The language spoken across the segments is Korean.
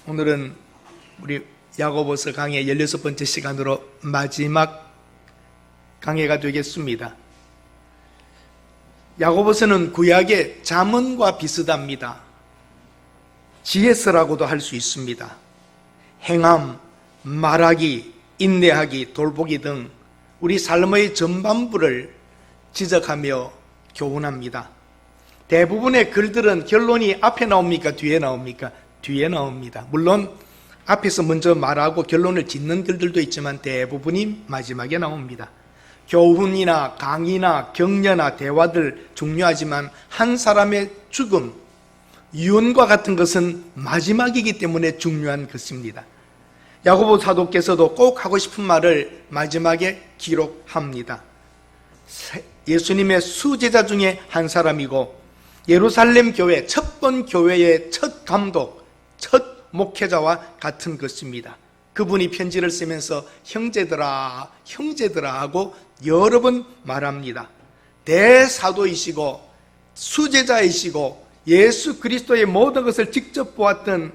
오늘은 우리 야고보서 강의 16번째 시간으로 마지막 강해가 되겠습니다. 야고보서는 구약의 잠언과 비슷합니다. 지혜서라고도 할 수 있습니다. 행함, 말하기, 인내하기, 돌보기 등 우리 삶의 전반부를 지적하며 교훈합니다. 대부분의 글들은 결론이 앞에 나옵니까? 뒤에 나옵니까? 뒤에 나옵니다. 물론 앞에서 먼저 말하고 결론을 짓는 글들도 있지만 대부분이 마지막에 나옵니다. 교훈이나 강의나 격려나 대화들 중요하지만 한 사람의 죽음, 유언과 같은 것은 마지막이기 때문에 중요한 것입니다. 야고보 사도께서도 꼭 하고 싶은 말을 마지막에 기록합니다. 예수님의 수제자 중에 한 사람이고 예루살렘 교회 첫 번 교회의 첫 감독, 첫 목회자와 같은 것입니다. 그분이 편지를 쓰면서 형제들아, 형제들아 하고 여러 번 말합니다. 대사도이시고 수제자이시고 예수 그리스도의 모든 것을 직접 보았던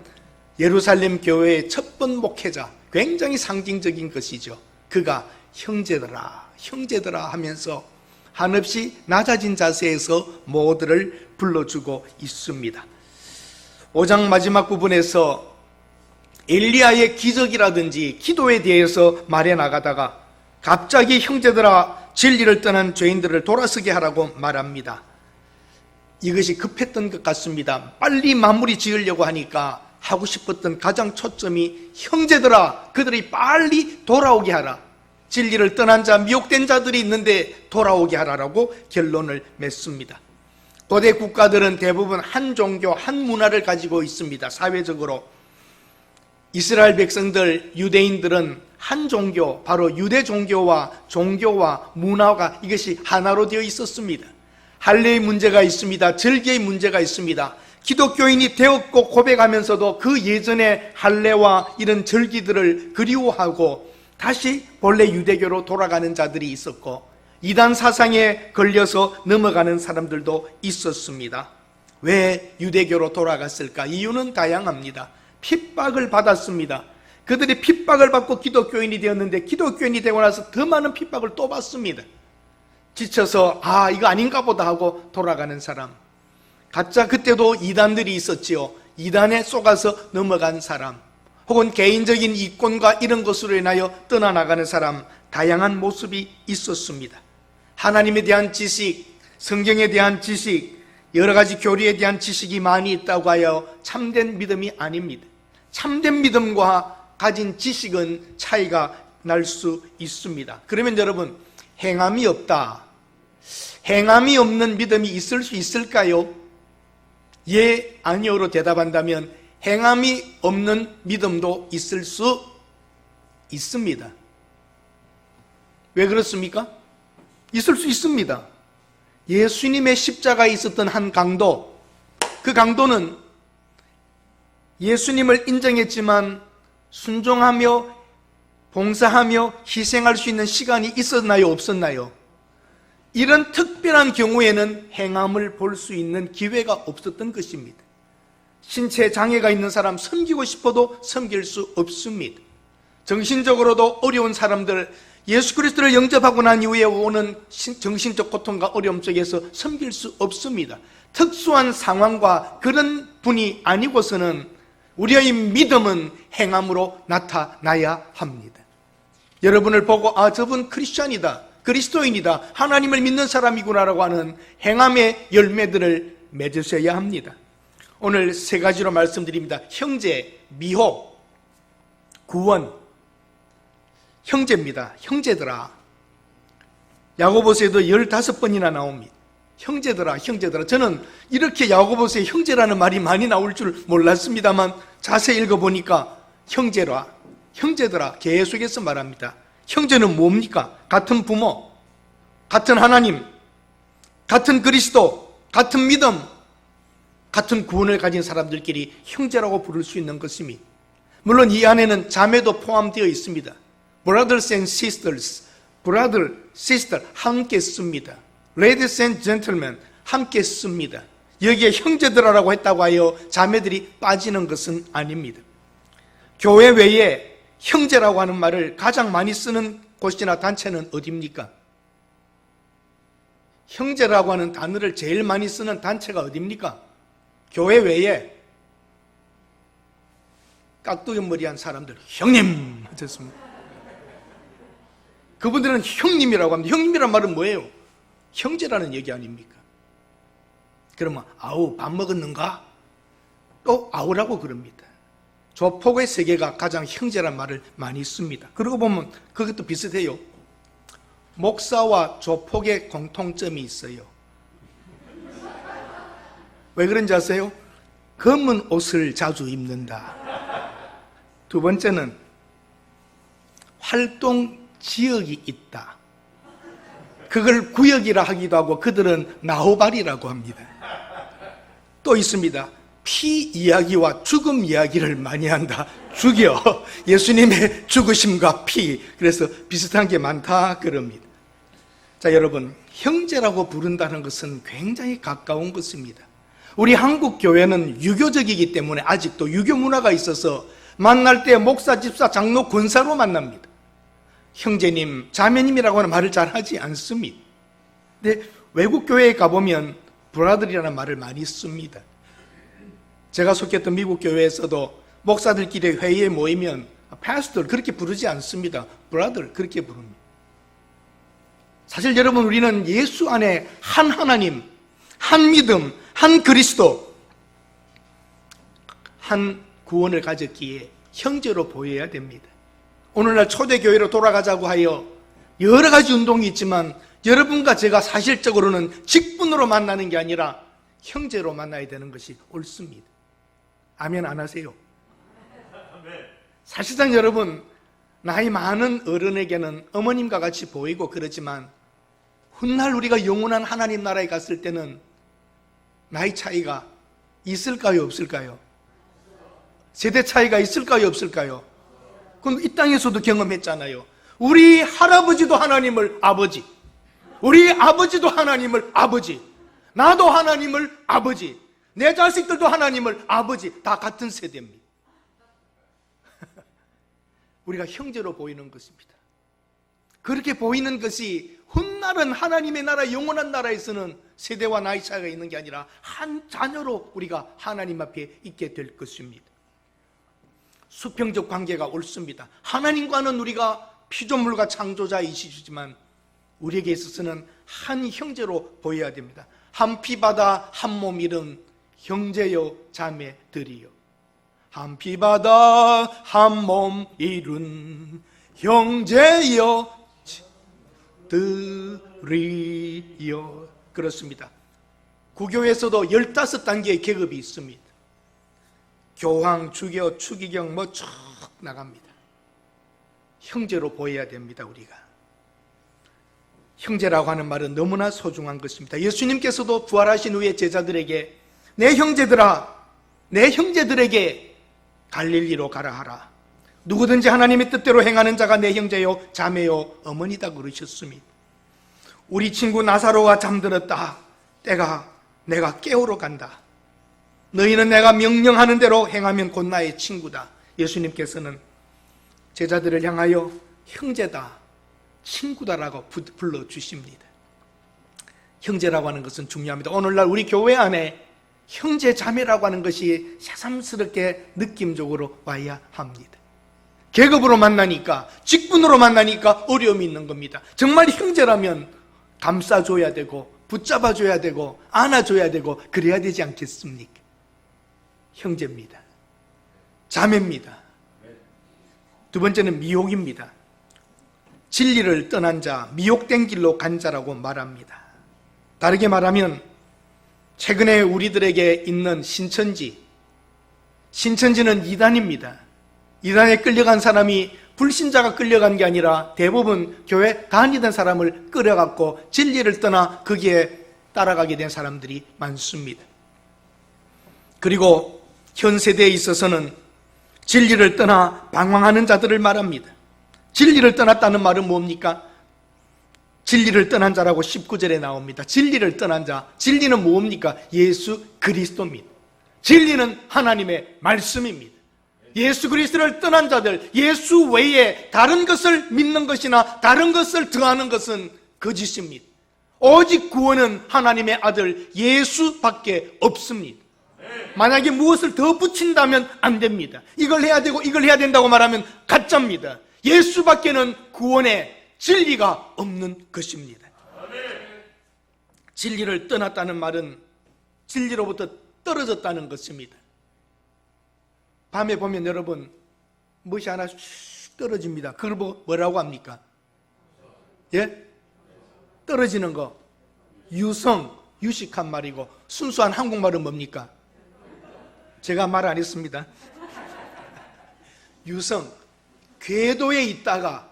예루살렘 교회의 첫 번 목회자, 굉장히 상징적인 것이죠. 그가 형제들아, 형제들아 하면서 한없이 낮아진 자세에서 모두를 불러주고 있습니다. 5장 마지막 부분에서 엘리야의 기적이라든지 기도에 대해서 말해 나가다가 갑자기 형제들아 진리를 떠난 죄인들을 돌아서게 하라고 말합니다. 이것이 급했던 것 같습니다. 빨리 마무리 지으려고 하니까 하고 싶었던 가장 초점이 형제들아 그들이 빨리 돌아오게 하라. 진리를 떠난 자, 미혹된 자들이 있는데 돌아오게 하라라고 결론을 맺습니다. 고대 국가들은 대부분 한 종교, 한 문화를 가지고 있습니다. 사회적으로 이스라엘 백성들, 유대인들은 한 종교, 바로 유대 종교와 문화가 이것이 하나로 되어 있었습니다. 할례의 문제가 있습니다. 절개의 문제가 있습니다. 기독교인이 되었고 고백하면서도 그 예전의 할례와 이런 절기들을 그리워하고 다시 본래 유대교로 돌아가는 자들이 있었고 이단 사상에 걸려서 넘어가는 사람들도 있었습니다. 왜 유대교로 돌아갔을까? 이유는 다양합니다. 핍박을 받았습니다. 그들이 핍박을 받고 기독교인이 되었는데 기독교인이 되고 나서 더 많은 핍박을 또 받습니다. 지쳐서 이거 아닌가 보다 하고 돌아가는 사람, 가짜 그때도 이단들이 있었지요. 이단에 속아서 넘어간 사람, 혹은 개인적인 이권과 이런 것으로 인하여 떠나나가는 사람, 다양한 모습이 있었습니다. 하나님에 대한 지식, 성경에 대한 지식, 여러 가지 교리에 대한 지식이 많이 있다고 하여 참된 믿음이 아닙니다. 참된 믿음과 가진 지식은 차이가 날 수 있습니다. 그러면 여러분, 행함이 없다, 행함이 없는 믿음이 있을 수 있을까요? 예, 아니요로 대답한다면 행함이 없는 믿음도 있을 수 있습니다. 왜 그렇습니까? 있을 수 있습니다. 예수님의 십자가에 있었던 한 강도, 그 강도는 예수님을 인정했지만 순종하며 봉사하며 희생할 수 있는 시간이 있었나요? 없었나요? 이런 특별한 경우에는 행함을 볼 수 있는 기회가 없었던 것입니다. 신체 장애가 있는 사람 섬기고 싶어도 섬길 수 없습니다. 정신적으로도 어려운 사람들, 예수 그리스도를 영접하고 난 이후에 오는 정신적 고통과 어려움 속에서 섬길 수 없습니다. 특수한 상황과 그런 분이 아니고서는 우리의 믿음은 행함으로 나타나야 합니다. 여러분을 보고 저분 크리스찬이다, 그리스도인이다, 하나님을 믿는 사람이구나라고 하는 행함의 열매들을 맺으셔야 합니다. 오늘 세 가지로 말씀드립니다. 형제, 미혹, 구원. 형제입니다. 형제들아. 야고보서에도 15번이나 나옵니다. 형제들아, 형제들아. 저는 이렇게 야고보서에 형제라는 말이 많이 나올 줄 몰랐습니다만 자세히 읽어보니까 형제라, 형제들아 계속해서 말합니다. 형제는 뭡니까? 같은 부모, 같은 하나님, 같은 그리스도, 같은 믿음, 같은 구원을 가진 사람들끼리 형제라고 부를 수 있는 것입니다. 물론 이 안에는 자매도 포함되어 있습니다. Brothers and sisters, brother, sister 함께 씁니다. Ladies and gentlemen 함께 씁니다. 여기에 형제들아라고 했다고 하여 자매들이 빠지는 것은 아닙니다. 교회 외에 형제라고 하는 말을 가장 많이 쓰는 곳이나 단체는 어디입니까? 형제라고 하는 단어를 제일 많이 쓰는 단체가 어디입니까? 교회 외에 깍두기 머리한 사람들, 형님 하셨습니다. 그분들은 형님이라고 합니다. 형님이란 말은 뭐예요? 형제라는 얘기 아닙니까? 그러면 아우 밥 먹었는가? 또 아우라고 그럽니다. 조폭의 세계가 가장 형제란 말을 많이 씁니다. 그러고 보면 그것도 비슷해요. 목사와 조폭의 공통점이 있어요. 왜 그런지 아세요? 검은 옷을 자주 입는다. 두 번째는 활동 지역이 있다. 그걸 구역이라 하기도 하고 그들은 나호발이라고 합니다. 또 있습니다. 피 이야기와 죽음 이야기를 많이 한다. 죽여. 예수님의 죽으심과 피. 그래서 비슷한 게 많다 그럽니다. 자, 여러분, 형제라고 부른다는 것은 굉장히 가까운 것입니다. 우리 한국 교회는 유교적이기 때문에 아직도 유교 문화가 있어서 만날 때 목사, 집사, 장로, 권사로 만납니다. 형제님, 자매님이라고 하는 말을 잘 하지 않습니다. 근데 외국 교회에 가보면 브라더리라는 말을 많이 씁니다. 제가 속했던 미국 교회에서도 목사들끼리 회의에 모이면 패스터 그렇게 부르지 않습니다. 브라더 그렇게 부릅니다. 사실 여러분, 우리는 예수 안에 한 하나님, 한 믿음, 한 그리스도, 한 구원을 가졌기에 형제로 보여야 됩니다. 오늘날 초대교회로 돌아가자고 하여 여러 가지 운동이 있지만 여러분과 제가 사실적으로는 직분으로 만나는 게 아니라 형제로 만나야 되는 것이 옳습니다. 아멘 안 하세요? 사실상 여러분, 나이 많은 어른에게는 어머님과 같이 보이고 그러지만 훗날 우리가 영원한 하나님 나라에 갔을 때는 나이 차이가 있을까요? 없을까요? 세대 차이가 있을까요? 없을까요? 그럼 이 땅에서도 경험했잖아요. 우리 할아버지도 하나님을 아버지, 우리 아버지도 하나님을 아버지, 나도 하나님을 아버지, 내 자식들도 하나님을 아버지, 다 같은 세대입니다. 우리가 형제로 보이는 것입니다. 그렇게 보이는 것이 훗날은 하나님의 나라, 영원한 나라에서는 세대와 나이 차이가 있는 게 아니라 한 자녀로 우리가 하나님 앞에 있게 될 것입니다. 수평적 관계가 옳습니다. 하나님과는 우리가 피조물과 창조자이시지만 우리에게 있어서는 한 형제로 보여야 됩니다. 한 피바다 한 몸 이룬 형제요 자매들이요. 한 피바다 한 몸 이룬 형제요 들이요. 그렇습니다. 구교에서도 15단계의 계급이 있습니다. 교황, 주교, 추기경 뭐 쭉 나갑니다. 형제로 보여야 됩니다. 우리가 형제라고 하는 말은 너무나 소중한 것입니다. 예수님께서도 부활하신 후에 제자들에게 내 형제들아, 내 형제들에게 갈릴리로 가라 하라. 누구든지 하나님의 뜻대로 행하는 자가 내 형제요 자매요 어머니다 그러셨습니다. 우리 친구 나사로가 잠들었다. 때가 내가 깨우러 간다. 너희는 내가 명령하는 대로 행하면 곧 나의 친구다. 예수님께서는 제자들을 향하여 형제다, 친구다라고 불러주십니다. 형제라고 하는 것은 중요합니다. 오늘날 우리 교회 안에 형제 자매라고 하는 것이 새삼스럽게 느낌적으로 와야 합니다. 계급으로 만나니까, 직분으로 만나니까 어려움이 있는 겁니다. 정말 형제라면 감싸줘야 되고 붙잡아줘야 되고 안아줘야 되고 그래야 되지 않겠습니까? 형제입니다. 자매입니다. 두 번째는 미혹입니다. 진리를 떠난 자, 미혹된 길로 간 자라고 말합니다. 다르게 말하면 최근에 우리들에게 있는 신천지는 이단입니다. 이단에 끌려간 사람이 불신자가 끌려간 게 아니라 대부분 교회 다니던 사람을 끌어갖고 진리를 떠나 거기에 따라가게 된 사람들이 많습니다. 그리고 현 세대에 있어서는 진리를 떠나 방황하는 자들을 말합니다. 진리를 떠났다는 말은 뭡니까? 진리를 떠난 자라고 19절에 나옵니다. 진리를 떠난 자, 진리는 뭡니까? 예수 그리스도입니다. 진리는 하나님의 말씀입니다. 예수 그리스도를 떠난 자들, 예수 외에 다른 것을 믿는 것이나 다른 것을 더하는 것은 거짓입니다. 오직 구원은 하나님의 아들 예수밖에 없습니다. 만약에 무엇을 더 붙인다면 안 됩니다. 이걸 해야 되고 이걸 해야 된다고 말하면 가짜입니다. 예수밖에는 구원의 진리가 없는 것입니다. 진리를 떠났다는 말은 진리로부터 떨어졌다는 것입니다. 밤에 보면 여러분 무엇이 하나 떨어집니다. 그걸 보고 뭐라고 합니까? 예? 떨어지는 거 유성, 유식한 말이고 순수한 한국말은 뭡니까? 제가 말 안 했습니다. 유성, 궤도에 있다가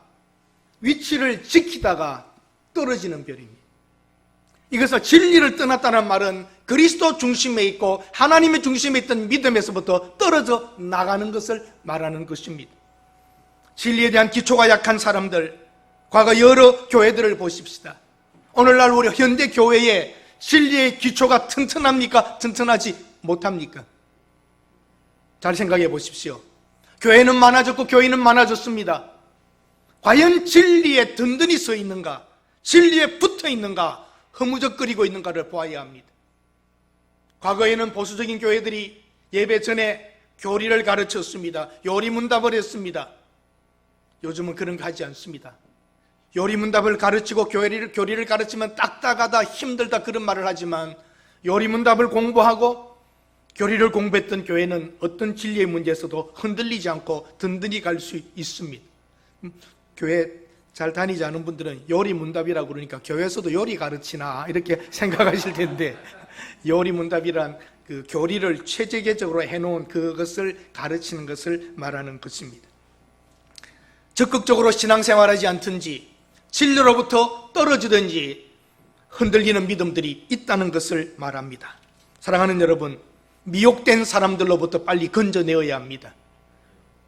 위치를 지키다가 떨어지는 별입니다. 이것은 진리를 떠났다는 말은 그리스도 중심에 있고 하나님의 중심에 있던 믿음에서부터 떨어져 나가는 것을 말하는 것입니다. 진리에 대한 기초가 약한 사람들, 과거 여러 교회들을 보십시다. 오늘날 우리 현대 교회에 진리의 기초가 튼튼합니까? 튼튼하지 못합니까? 잘 생각해 보십시오. 교회는 많아졌고 교회는 많아졌습니다. 과연 진리에 든든히 서 있는가? 진리에 붙어 있는가? 허무적거리고 있는가를 보아야 합니다. 과거에는 보수적인 교회들이 예배 전에 교리를 가르쳤습니다. 요리문답을 했습니다. 요즘은 그런 거 하지 않습니다. 요리문답을 가르치고 교리를 가르치면 딱딱하다, 힘들다 그런 말을 하지만 요리문답을 공부하고 교리를 공부했던 교회는 어떤 진리의 문제에서도 흔들리지 않고 든든히 갈 수 있습니다. 교회 잘 다니지 않은 분들은 요리문답이라고 그러니까 교회에서도 요리 가르치나 이렇게 생각하실 텐데, 요리문답이란 그 교리를 체계적으로 해놓은 그것을 가르치는 것을 말하는 것입니다. 적극적으로 신앙생활하지 않든지 진리로부터 떨어지든지 흔들리는 믿음들이 있다는 것을 말합니다. 사랑하는 여러분, 미혹된 사람들로부터 빨리 건져내어야 합니다.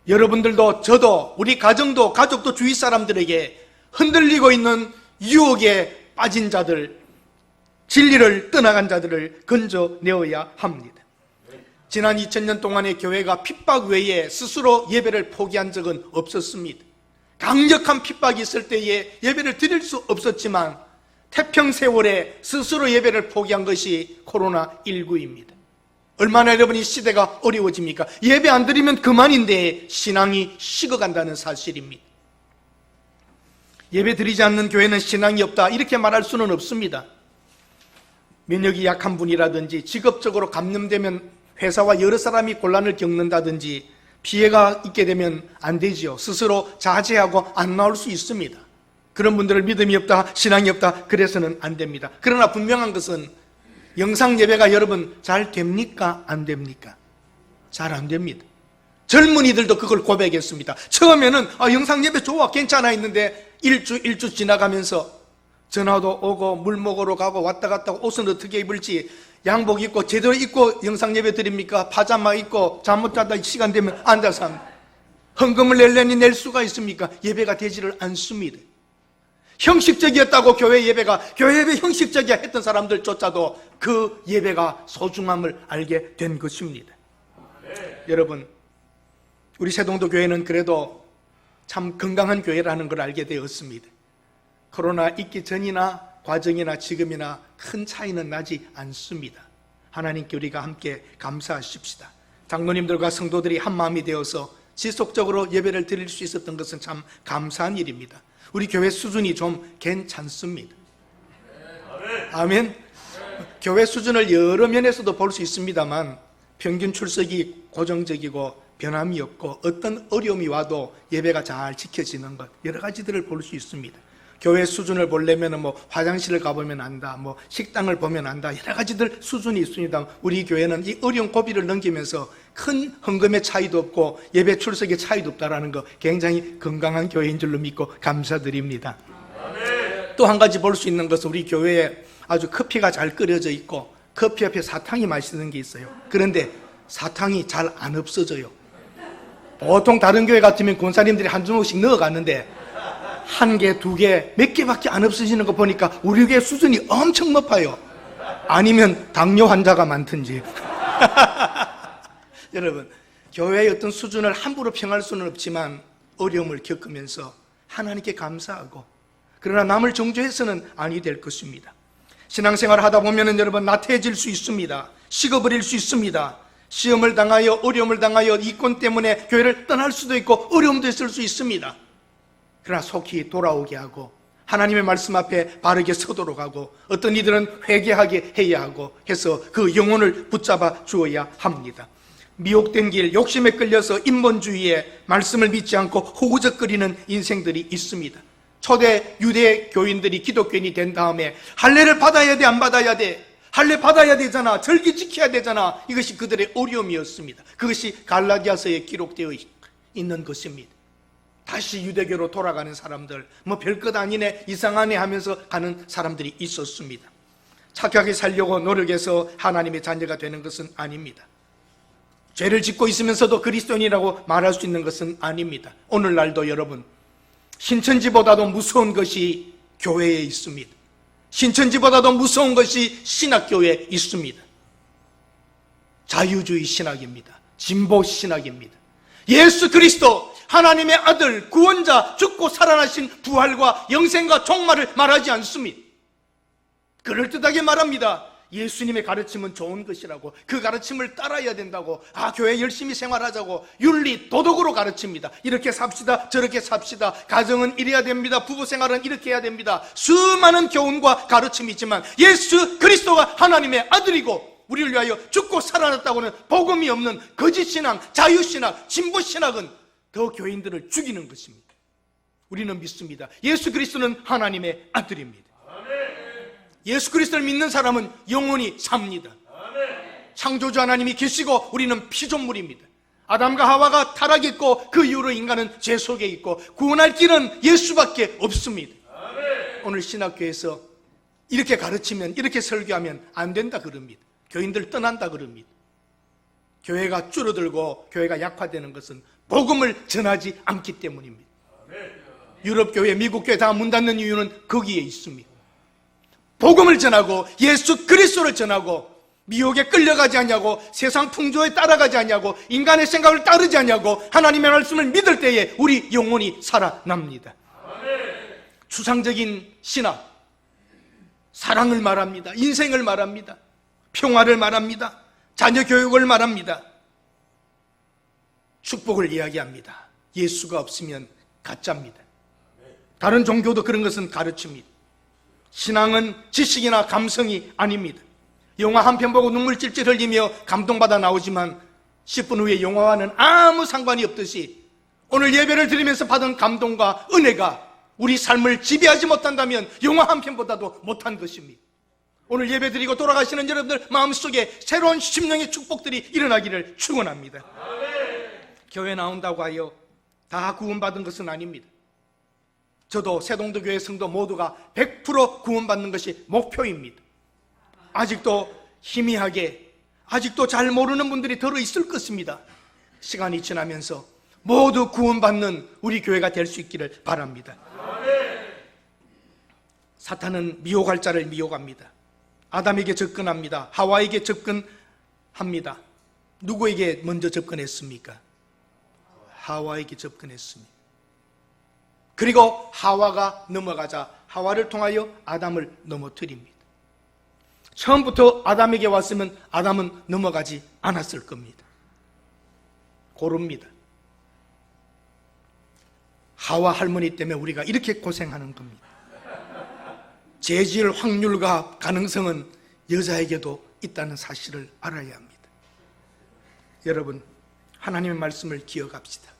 여러분들도 저도 우리 가정도 가족도 주위 사람들에게 흔들리고 있는 유혹에 빠진 자들, 진리를 떠나간 자들을 건져내어야 합니다. 지난 2000년 동안의 교회가 핍박 외에 스스로 예배를 포기한 적은 없었습니다. 강력한 핍박이 있을 때에 예배를 드릴 수 없었지만 태평세월에 스스로 예배를 포기한 것이 코로나19입니다. 얼마나 여러분이 시대가 어려워집니까? 예배 안 드리면 그만인데 신앙이 식어간다는 사실입니다. 예배 드리지 않는 교회는 신앙이 없다 이렇게 말할 수는 없습니다. 면역이 약한 분이라든지 직업적으로 감염되면 회사와 여러 사람이 곤란을 겪는다든지 피해가 있게 되면 안 되지요. 스스로 자제하고 안 나올 수 있습니다. 그런 분들을 믿음이 없다, 신앙이 없다 그래서는 안 됩니다. 그러나 분명한 것은 영상 예배가 여러분 잘 됩니까? 안 됩니까? 잘 안 됩니다. 젊은이들도 그걸 고백했습니다. 처음에는 영상 예배 좋아 괜찮아 했는데 일주 지나가면서 전화도 오고 물 먹으러 가고 왔다 갔다 하고 옷은 어떻게 입을지 양복 입고 제대로 입고 영상 예배 드립니까? 파자마 입고 잠 못 자다 시간 되면 앉아서 합니다. 헌금을 낼려니 낼 수가 있습니까? 예배가 되지를 않습니다. 형식적이었다고 교회 예배 형식적이야 했던 사람들조차도 그 예배가 소중함을 알게 된 것입니다. 여러분, 우리 새동도 교회는 그래도 참 건강한 교회라는 걸 알게 되었습니다. 코로나 있기 전이나 과정이나 지금이나 큰 차이는 나지 않습니다. 하나님께 우리가 함께 감사하십시다. 장로님들과 성도들이 한 마음이 되어서 지속적으로 예배를 드릴 수 있었던 것은 참 감사한 일입니다. 우리 교회 수준이 좀 괜찮습니다. 아멘. 교회 수준을 여러 면에서도 볼 수 있습니다만 평균 출석이 고정적이고 변함이 없고 어떤 어려움이 와도 예배가 잘 지켜지는 것 여러 가지들을 볼 수 있습니다. 교회 수준을 보려면 화장실을 가보면 안다, 식당을 보면 안다, 여러 가지들 수준이 있습니다. 우리 교회는 이 어려운 고비를 넘기면서 큰 헌금의 차이도 없고 예배 출석의 차이도 없다라는 거 굉장히 건강한 교회인 줄로 믿고 감사드립니다. 또 한 가지 볼 수 있는 것은 우리 교회에 아주 커피가 잘 끓여져 있고 커피 옆에 사탕이 맛있는 게 있어요. 그런데 사탕이 잘 안 없어져요. 보통 다른 교회 같으면 권사님들이 한 주먹씩 넣어갔는데 한 개, 두 개, 몇 개밖에 안 없어지는 거 보니까 우리 교회 수준이 엄청 높아요. 아니면 당뇨 환자가 많든지. 여러분, 교회의 어떤 수준을 함부로 평할 수는 없지만 어려움을 겪으면서 하나님께 감사하고, 그러나 남을 정죄해서는 아니 될 것입니다. 신앙생활을 하다 보면 여러분 나태해질 수 있습니다. 식어버릴 수 있습니다. 시험을 당하여, 어려움을 당하여 이권 때문에 교회를 떠날 수도 있고 어려움도 있을 수 있습니다. 그러나 속히 돌아오게 하고 하나님의 말씀 앞에 바르게 서도록 하고, 어떤 이들은 회개하게 해야 하고 해서 그 영혼을 붙잡아 주어야 합니다. 미혹된 길, 욕심에 끌려서 인본주의에 말씀을 믿지 않고 호구적거리는 인생들이 있습니다. 초대 유대 교인들이 기독교인이 된 다음에 할례를 받아야 돼, 안 받아야 돼? 할례 받아야 되잖아, 절기 지켜야 되잖아. 이것이 그들의 어려움이었습니다. 그것이 갈라디아서에 기록되어 있는 것입니다. 다시 유대교로 돌아가는 사람들, 뭐 별것 아니네, 이상하네 하면서 가는 사람들이 있었습니다. 착하게 살려고 노력해서 하나님의 자녀가 되는 것은 아닙니다. 죄를 짓고 있으면서도 그리스도인이라고 말할 수 있는 것은 아닙니다. 오늘날도 여러분, 신천지보다도 무서운 것이 교회에 있습니다. 신천지보다도 무서운 것이 신학교에 있습니다. 자유주의 신학입니다. 진보 신학입니다. 예수 그리스도 하나님의 아들, 구원자, 죽고 살아나신 부활과 영생과 종말을 말하지 않습니다. 그럴듯하게 말합니다. 예수님의 가르침은 좋은 것이라고, 그 가르침을 따라야 된다고, 교회 열심히 생활하자고, 윤리, 도덕으로 가르칩니다. 이렇게 삽시다, 저렇게 삽시다, 가정은 이래야 됩니다, 부부생활은 이렇게 해야 됩니다. 수많은 교훈과 가르침이 있지만 예수 그리스도가 하나님의 아들이고 우리를 위하여 죽고 살아났다고는 복음이 없는 거짓신앙, 자유신학, 진보신학은 더 교인들을 죽이는 것입니다. 우리는 믿습니다. 예수 그리스도는 하나님의 아들입니다. 예수 그리스도를 믿는 사람은 영원히 삽니다. 창조주 하나님이 계시고 우리는 피조물입니다. 아담과 하와가 타락했고 그 이후로 인간은 죄 속에 있고 구원할 길은 예수밖에 없습니다. 오늘 신학교에서 이렇게 가르치면, 이렇게 설교하면 안 된다 그럽니다. 교인들 떠난다 그럽니다. 교회가 줄어들고 교회가 약화되는 것은 복음을 전하지 않기 때문입니다. 유럽 교회, 미국 교회 다 문 닫는 이유는 거기에 있습니다. 복음을 전하고 예수 그리스도를 전하고 미혹에 끌려가지 않냐고, 세상 풍조에 따라가지 않냐고, 인간의 생각을 따르지 않냐고 하나님의 말씀을 믿을 때에 우리 영혼이 살아납니다. 추상적인 신학, 사랑을 말합니다. 인생을 말합니다. 평화를 말합니다. 자녀 교육을 말합니다. 축복을 이야기합니다. 예수가 없으면 가짜입니다. 다른 종교도 그런 것은 가르칩니다. 신앙은 지식이나 감성이 아닙니다. 영화 한 편 보고 눈물 찔찔 흘리며 감동받아 나오지만 10분 후에 영화와는 아무 상관이 없듯이 오늘 예배를 드리면서 받은 감동과 은혜가 우리 삶을 지배하지 못한다면 영화 한 편보다도 못한 것입니다. 오늘 예배 드리고 돌아가시는 여러분들 마음속에 새로운 심령의 축복들이 일어나기를 축원합니다. 교회 나온다고 하여 다 구원받은 것은 아닙니다. 저도 새동도교회 성도 모두가 100% 구원받는 것이 목표입니다. 아직도 희미하게, 아직도 잘 모르는 분들이 들어있을 것입니다. 시간이 지나면서 모두 구원받는 우리 교회가 될 수 있기를 바랍니다. 사탄은 미혹할 자를 미혹합니다. 아담에게 접근합니다. 하와에게 접근합니다. 누구에게 먼저 접근했습니까? 하와에게 접근했습니다. 그리고 하와가 넘어가자 하와를 통하여 아담을 넘어뜨립니다. 처음부터 아담에게 왔으면 아담은 넘어가지 않았을 겁니다. 고릅니다. 하와 할머니 때문에 우리가 이렇게 고생하는 겁니다. 죄질 확률과 가능성은 여자에게도 있다는 사실을 알아야 합니다. 여러분, 하나님의 말씀을 기억합시다.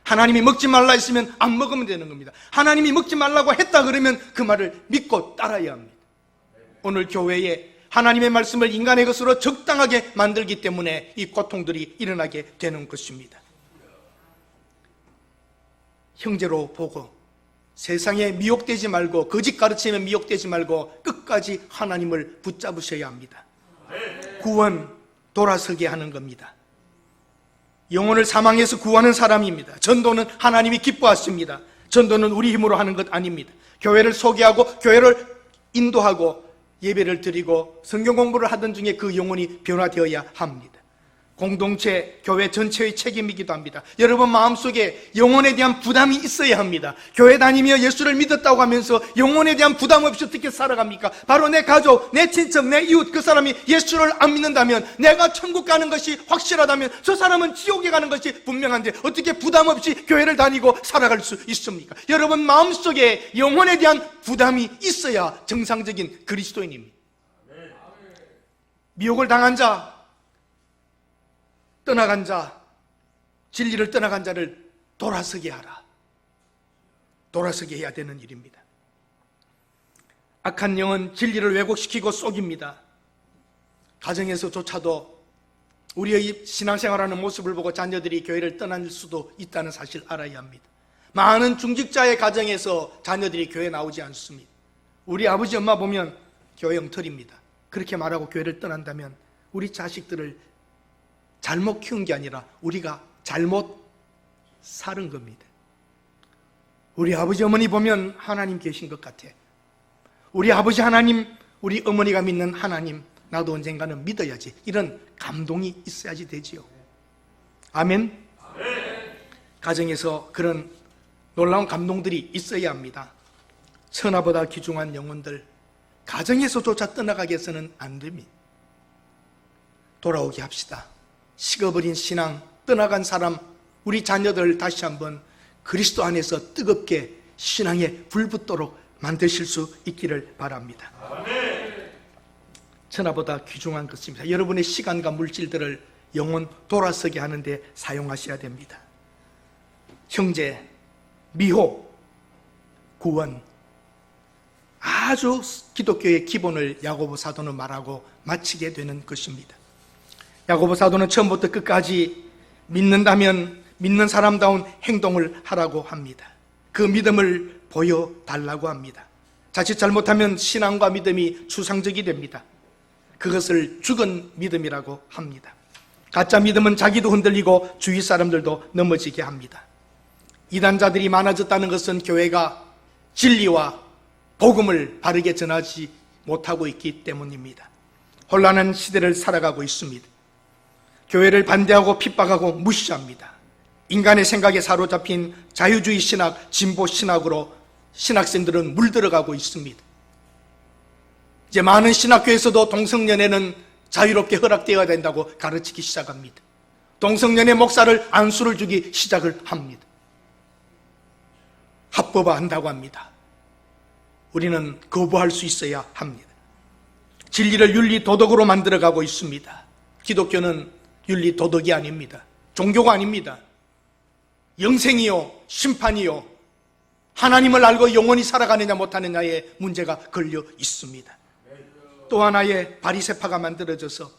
하나님이 먹지 말라 했으면 안 먹으면 되는 겁니다. 하나님이 먹지 말라고 했다 그러면 그 말을 믿고 따라야 합니다. 오늘 교회에 하나님의 말씀을 인간의 것으로 적당하게 만들기 때문에 이 고통들이 일어나게 되는 것입니다. 형제로 보고 세상에 미혹되지 말고, 거짓 가르침에 미혹되지 말고 끝까지 하나님을 붙잡으셔야 합니다. 구원, 돌아서게 하는 겁니다. 영혼을 사망에서 구하는 사람입니다. 전도는 하나님이 기뻐하십니다. 전도는 우리 힘으로 하는 것 아닙니다. 교회를 소개하고 교회를 인도하고 예배를 드리고 성경 공부를 하던 중에 그 영혼이 변화되어야 합니다. 공동체, 교회 전체의 책임이기도 합니다. 여러분 마음속에 영혼에 대한 부담이 있어야 합니다. 교회 다니며 예수를 믿었다고 하면서 영혼에 대한 부담 없이 어떻게 살아갑니까? 바로 내 가족, 내 친척, 내 이웃, 그 사람이 예수를 안 믿는다면, 내가 천국 가는 것이 확실하다면 저 사람은 지옥에 가는 것이 분명한데 어떻게 부담 없이 교회를 다니고 살아갈 수 있습니까? 여러분 마음속에 영혼에 대한 부담이 있어야 정상적인 그리스도인입니다. 미혹을 당한 자, 떠나간 자, 진리를 떠나간 자를 돌아서게 하라. 돌아서게 해야 되는 일입니다. 악한 영은 진리를 왜곡시키고 속입니다. 가정에서조차도 우리의 신앙생활하는 모습을 보고 자녀들이 교회를 떠날 수도 있다는 사실 알아야 합니다. 많은 중직자의 가정에서 자녀들이 교회 나오지 않습니다. 우리 아버지 엄마 보면 교회 엉터리입니다. 그렇게 말하고 교회를 떠난다면 우리 자식들을 잘못 키운 게 아니라 우리가 잘못 살은 겁니다. 우리 아버지 어머니 보면 하나님 계신 것 같아. 우리 아버지 하나님, 우리 어머니가 믿는 하나님, 나도 언젠가는 믿어야지. 이런 감동이 있어야지 되지요. 아멘? 가정에서 그런 놀라운 감동들이 있어야 합니다. 천하보다 귀중한 영혼들, 가정에서조차 떠나가게 해서는 안 됩니다. 돌아오게 합시다. 식어버린 신앙, 떠나간 사람, 우리 자녀들 다시 한번 그리스도 안에서 뜨겁게 신앙에 불붙도록 만드실 수 있기를 바랍니다. 천하보다 귀중한 것입니다. 여러분의 시간과 물질들을 영혼 돌아서게 하는데 사용하셔야 됩니다. 형제, 미혹, 구원, 아주 기독교의 기본을 야고보 사도는 말하고 마치게 되는 것입니다. 야고보 사도는 처음부터 끝까지 믿는다면 믿는 사람다운 행동을 하라고 합니다. 그 믿음을 보여달라고 합니다. 자칫 잘못하면 신앙과 믿음이 추상적이 됩니다. 그것을 죽은 믿음이라고 합니다. 가짜 믿음은 자기도 흔들리고 주위 사람들도 넘어지게 합니다. 이단자들이 많아졌다는 것은 교회가 진리와 복음을 바르게 전하지 못하고 있기 때문입니다. 혼란한 시대를 살아가고 있습니다. 교회를 반대하고 핍박하고 무시합니다. 인간의 생각에 사로잡힌 자유주의 신학, 진보 신학으로 신학생들은 물들어가고 있습니다. 이제 많은 신학교에서도 동성연애는 자유롭게 허락되어야 된다고 가르치기 시작합니다. 동성연애 목사를 안수를 주기 시작을 합니다. 합법화한다고 합니다. 우리는 거부할 수 있어야 합니다. 진리를 윤리 도덕으로 만들어가고 있습니다. 기독교는 윤리 도덕이 아닙니다. 종교가 아닙니다. 영생이요, 심판이요, 하나님을 알고 영원히 살아가느냐 못하느냐의 문제가 걸려 있습니다. 또 하나의 바리새파가 만들어져서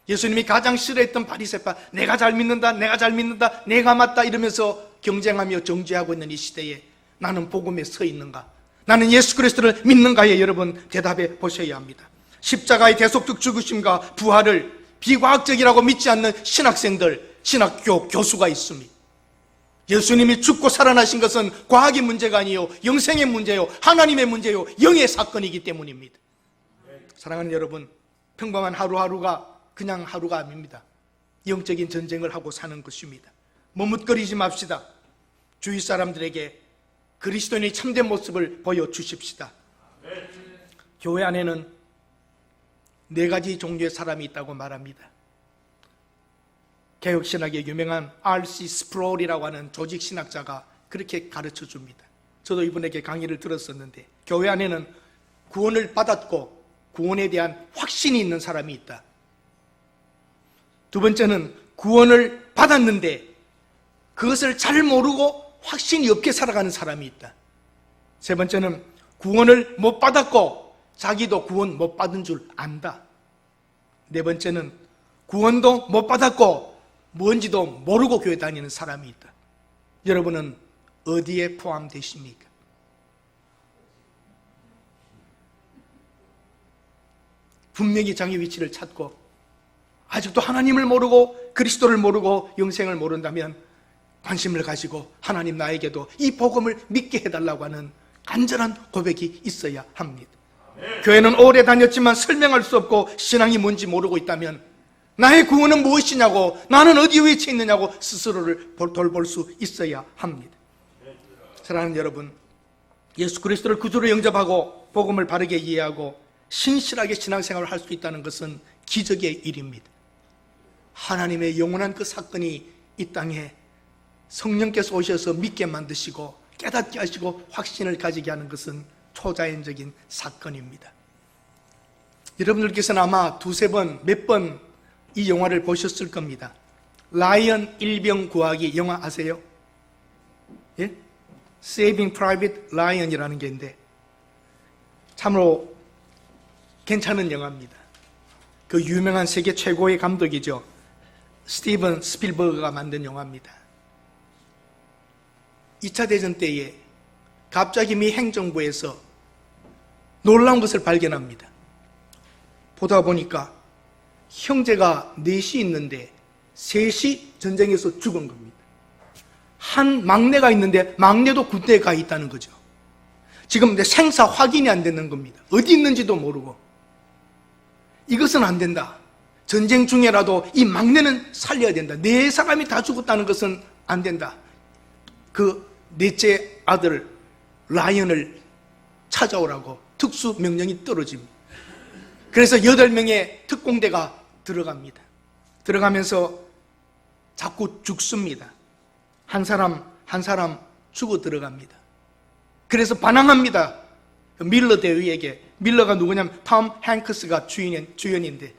예수님이 가장 싫어했던 바리새파, 내가 잘 믿는다, 내가 잘 믿는다, 내가 맞다 이러면서 경쟁하며 정죄하고 있는 이 시대에 나는 복음에 서 있는가? 나는 예수 그리스도를 믿는가에 여러분 대답해 보셔야 합니다. 십자가의 대속적 죽으심과 부활을 비과학적이라고 믿지 않는 신학생들, 신학교 교수가 있습니다. 예수님이 죽고 살아나신 것은 과학의 문제가 아니요, 영생의 문제요, 하나님의 문제요, 영의 사건이기 때문입니다. 사랑하는 여러분, 평범한 하루하루가 그냥 하루가 아닙니다. 영적인 전쟁을 하고 사는 것입니다. 머뭇거리지 맙시다. 주위 사람들에게 그리스도인의 참된 모습을 보여주십시다. 교회 안에는 4가지 종류의 사람이 있다고 말합니다. 개혁신학의 유명한 R.C. 스프롤이라고 하는 조직신학자가 그렇게 가르쳐줍니다. 저도 이분에게 강의를 들었었는데, 교회 안에는 구원을 받았고 구원에 대한 확신이 있는 사람이 있다. 두 번째는 구원을 받았는데 그것을 잘 모르고 확신이 없게 살아가는 사람이 있다. 세 번째는 구원을 못 받았고 자기도 구원 못 받은 줄 안다. 네 번째는 구원도 못 받았고 뭔지도 모르고 교회 다니는 사람이 있다. 여러분은 어디에 포함되십니까? 분명히 자기 위치를 찾고 아직도 하나님을 모르고 그리스도를 모르고 영생을 모른다면 관심을 가지고 하나님 나에게도 이 복음을 믿게 해달라고 하는 간절한 고백이 있어야 합니다. 교회는 오래 다녔지만 설명할 수 없고 신앙이 뭔지 모르고 있다면 나의 구원은 무엇이냐고, 나는 어디에 위치해 있느냐고 스스로를 돌볼 수 있어야 합니다. 사랑하는 여러분, 예수 그리스도를 구주로 영접하고 복음을 바르게 이해하고 신실하게 신앙생활을 할 수 있다는 것은 기적의 일입니다. 하나님의 영원한 그 사건이 이 땅에 성령께서 오셔서 믿게 만드시고 깨닫게 하시고 확신을 가지게 하는 것은 초자연적인 사건입니다. 여러분들께서는 아마 두세 번, 몇 번 이 영화를 보셨을 겁니다. 라이언 일병 구하기 영화 아세요? 예? Saving Private Ryan이라는 게 있는데 참으로 괜찮은 영화입니다. 그 유명한 세계 최고의 감독이죠. 스티븐 스필버그가 만든 영화입니다. 2차 대전 때에 갑자기 미 행정부에서 놀라운 것을 발견합니다. 보다 보니까 형제가 넷이 있는데 셋이 전쟁에서 죽은 겁니다. 한 막내가 있는데 막내도 군대에 가 있다는 거죠. 지금 생사 확인이 안 되는 겁니다. 어디 있는지도 모르고. 이것은 안 된다. 전쟁 중에라도 이 막내는 살려야 된다. 네 사람이 다 죽었다는 것은 안 된다. 그 넷째 아들 라이언을 찾아오라고 특수 명령이 떨어집니다. 그래서 8명의 특공대가 들어갑니다. 들어가면서 자꾸 죽습니다. 한 사람 죽어 들어갑니다. 그래서 반항합니다. 밀러 대위에게. 밀러가 누구냐면 톰 행크스가 주연인데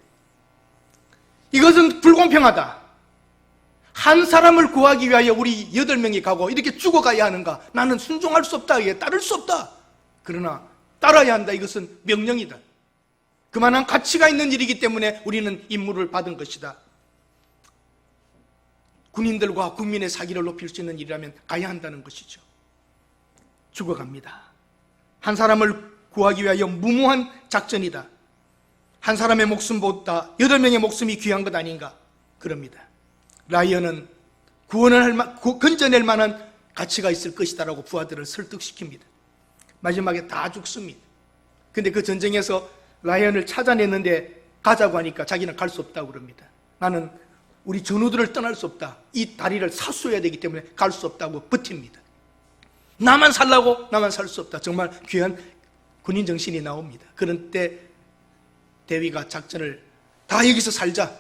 이것은 불공평하다. 한 사람을 구하기 위하여 우리 8명이 가고 이렇게 죽어가야 하는가? 나는 순종할 수 없다. 따를 수 없다. 그러나 따라야 한다. 이것은 명령이다. 그만한 가치가 있는 일이기 때문에 우리는 임무를 받은 것이다. 군인들과 국민의 사기를 높일 수 있는 일이라면 가야 한다는 것이죠. 죽어갑니다. 한 사람을 구하기 위하여 무모한 작전이다. 한 사람의 목숨보다 8명의 목숨이 귀한 것 아닌가? 그럽니다. 라이언은 건져낼 만한 가치가 있을 것이다라고 부하들을 설득시킵니다. 마지막에 다 죽습니다. 근데 그 전쟁에서 라이언을 찾아냈는데 가자고 하니까 자기는 갈 수 없다고 그럽니다. 나는 우리 전우들을 떠날 수 없다. 이 다리를 사수해야 되기 때문에 갈 수 없다고 버팁니다. 나만 살라고? 나만 살 수 없다. 정말 귀한 군인 정신이 나옵니다. 그런 때 대위가 작전을 다 여기서 살자.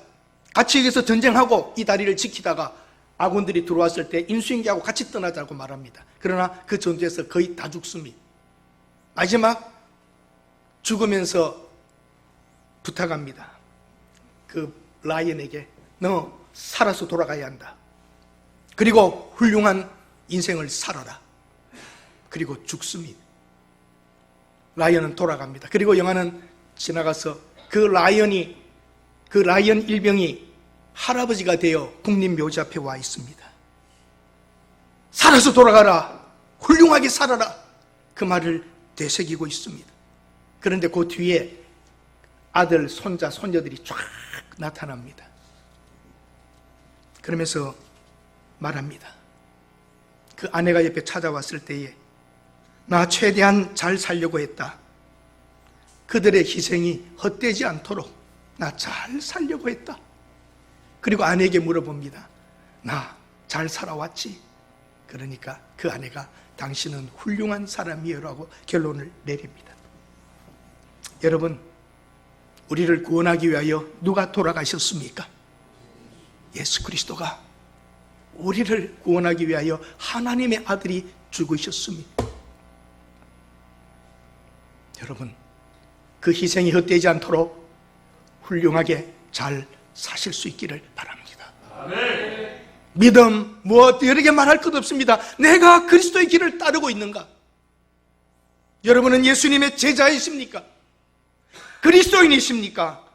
같이 여기서 전쟁하고 이 다리를 지키다가 아군들이 들어왔을 때 인수인계하고 같이 떠나자고 말합니다. 그러나 그 전투에서 거의 다 죽습니다. 마지막 죽으면서 부탁합니다. 그 라이언에게 너 살아서 돌아가야 한다. 그리고 훌륭한 인생을 살아라. 그리고 죽습니다. 라이언은 돌아갑니다. 그리고 영화는 지나가서 그 라이언 일병이 할아버지가 되어 국립묘지 앞에 와 있습니다. 살아서 돌아가라. 훌륭하게 살아라. 그 말을 되새기고 있습니다. 그런데 그 뒤에 아들, 손자, 손녀들이 쫙 나타납니다. 그러면서 말합니다. 그 아내가 옆에 찾아왔을 때에 나 최대한 잘 살려고 했다. 그들의 희생이 헛되지 않도록 나 잘 살려고 했다. 그리고 아내에게 물어봅니다. 나 잘 살아왔지? 그러니까 그 아내가 당신은 훌륭한 사람이에요 라고 결론을 내립니다. 여러분, 우리를 구원하기 위하여 누가 돌아가셨습니까? 예수 그리스도가 우리를 구원하기 위하여 하나님의 아들이 죽으셨습니다. 여러분, 그 희생이 헛되지 않도록 훌륭하게 잘 사실 수 있기를 바랍니다. 아멘. 믿음, 무엇 여러 개 말할 것 없습니다. 내가 그리스도의 길을 따르고 있는가? 여러분은 예수님의 제자이십니까? 그리스도인이십니까?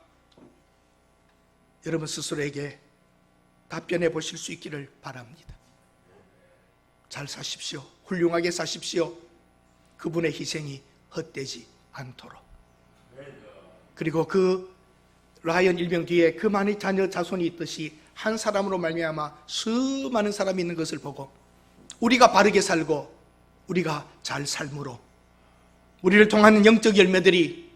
여러분 스스로에게 답변해 보실 수 있기를 바랍니다. 잘 사십시오. 훌륭하게 사십시오. 그분의 희생이 헛되지 않도록. 그리고 그 라이언 일병 뒤에 그 많은 자녀 자손이 있듯이 한 사람으로 말미암아 수많은 사람이 있는 것을 보고 우리가 바르게 살고 우리가 잘 삶으로 우리를 통하는 영적 열매들이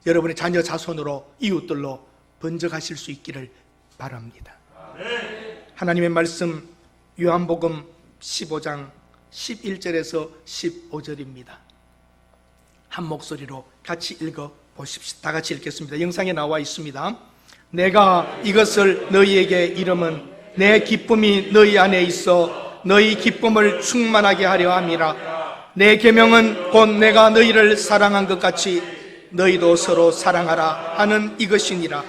여러분의 자녀 자손으로 이웃들로 번져가실 수 있기를 바랍니다. 하나님의 말씀 요한복음 15장 11절에서 15절입니다. 한 목소리로 같이 읽어 보십시오. 다 같이 읽겠습니다. 영상에 나와 있습니다. 내가 이것을 너희에게 이름은 내 기쁨이 너희 안에 있어 너희 기쁨을 충만하게 하려 함이라. 내 계명은 곧 내가 너희를 사랑한 것 같이 너희도 서로 사랑하라 하는 이것이니라.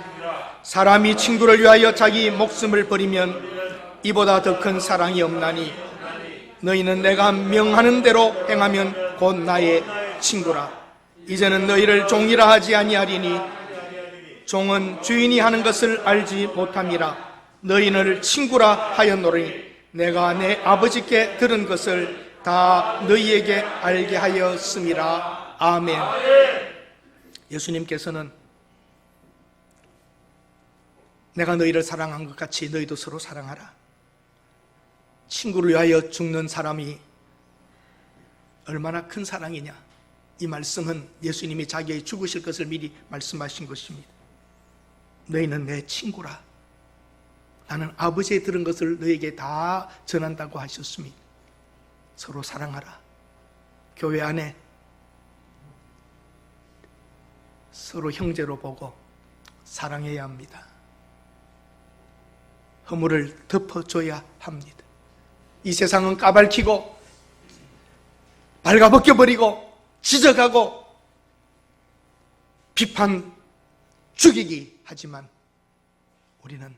사람이 친구를 위하여 자기 목숨을 버리면 이보다 더 큰 사랑이 없나니 너희는 내가 명하는 대로 행하면 곧 나의 친구라. 이제는 너희를 종이라 하지 아니하리니 종은 주인이 하는 것을 알지 못함이라. 너희는 친구라 하였노니 내가 내 아버지께 들은 것을 다 너희에게 알게 하였음이라. 아멘. 예수님께서는 내가 너희를 사랑한 것 같이 너희도 서로 사랑하라. 친구를 위하여 죽는 사람이 얼마나 큰 사랑이냐. 이 말씀은 예수님이 자기의 죽으실 것을 미리 말씀하신 것입니다. 너희는 내 친구라. 나는 아버지의 들은 것을 너희에게 다 전한다고 하셨습니다. 서로 사랑하라. 교회 안에 서로 형제로 보고 사랑해야 합니다. 허물을 덮어줘야 합니다. 이 세상은 까발키고 발가벗겨버리고 지적하고 비판, 죽이기 하지만 우리는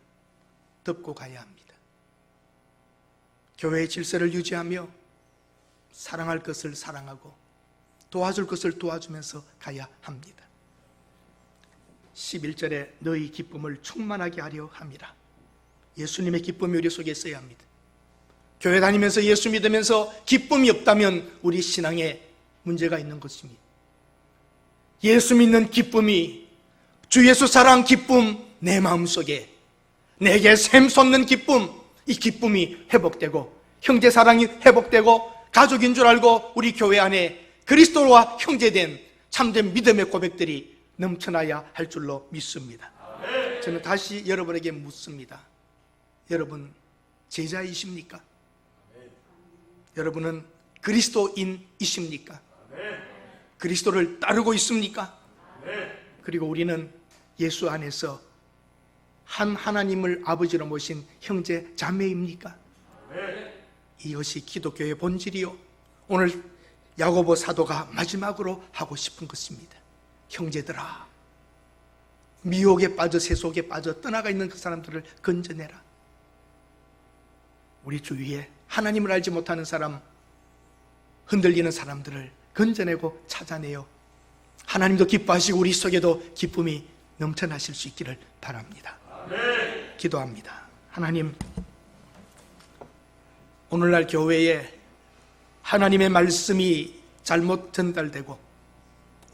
덮고 가야 합니다. 교회의 질서를 유지하며 사랑할 것을 사랑하고 도와줄 것을 도와주면서 가야 합니다. 11절에 너희 기쁨을 충만하게 하려 함이라. 예수님의 기쁨이 우리 속에 있어야 합니다. 교회 다니면서 예수 믿으면서 기쁨이 없다면 우리 신앙에 문제가 있는 것입니다. 예수 믿는 기쁨이, 주 예수 사랑 기쁨, 내 마음속에 내게 샘솟는 기쁨, 이 기쁨이 회복되고 형제 사랑이 회복되고 가족인 줄 알고 우리 교회 안에 그리스도와 형제된 참된 믿음의 고백들이 넘쳐나야 할 줄로 믿습니다. 저는 다시 여러분에게 묻습니다. 여러분 제자이십니까? 여러분은 그리스도인이십니까? 그리스도를 따르고 있습니까? 그리고 우리는 예수 안에서 한 하나님을 아버지로 모신 형제 자매입니까? 이것이 기독교의 본질이요, 오늘 야고보 사도가 마지막으로 하고 싶은 것입니다. 형제들아, 미혹에 빠져 세속에 빠져 떠나가 있는 그 사람들을 건져내라. 우리 주위에 하나님을 알지 못하는 사람, 흔들리는 사람들을 건져내고 찾아내요 하나님도 기뻐하시고 우리 속에도 기쁨이 넘쳐나실 수 있기를 바랍니다. 기도합니다. 하나님, 오늘날 교회에 하나님의 말씀이 잘못 전달되고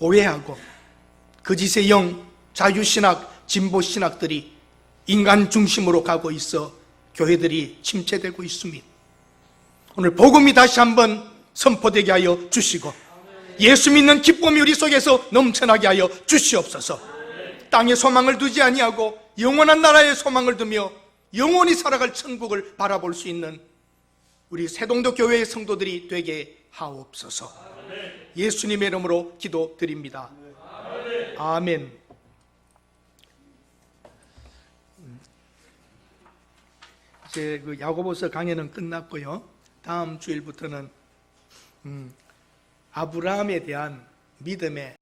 오해하고 거짓의 영, 자유신학, 진보신학들이 인간 중심으로 가고 있어 교회들이 침체되고 있습니다. 오늘 복음이 다시 한번 선포되게 하여 주시고 예수 믿는 기쁨이 우리 속에서 넘쳐나게 하여 주시옵소서. 땅에 소망을 두지 아니하고 영원한 나라에 소망을 두며 영원히 살아갈 천국을 바라볼 수 있는 우리 세동도 교회의 성도들이 되게 하옵소서. 예수님의 이름으로 기도드립니다. 아멘. 이제 그 야고보서 강해는 끝났고요. 다음 주일부터는 아브라함에 대한 믿음의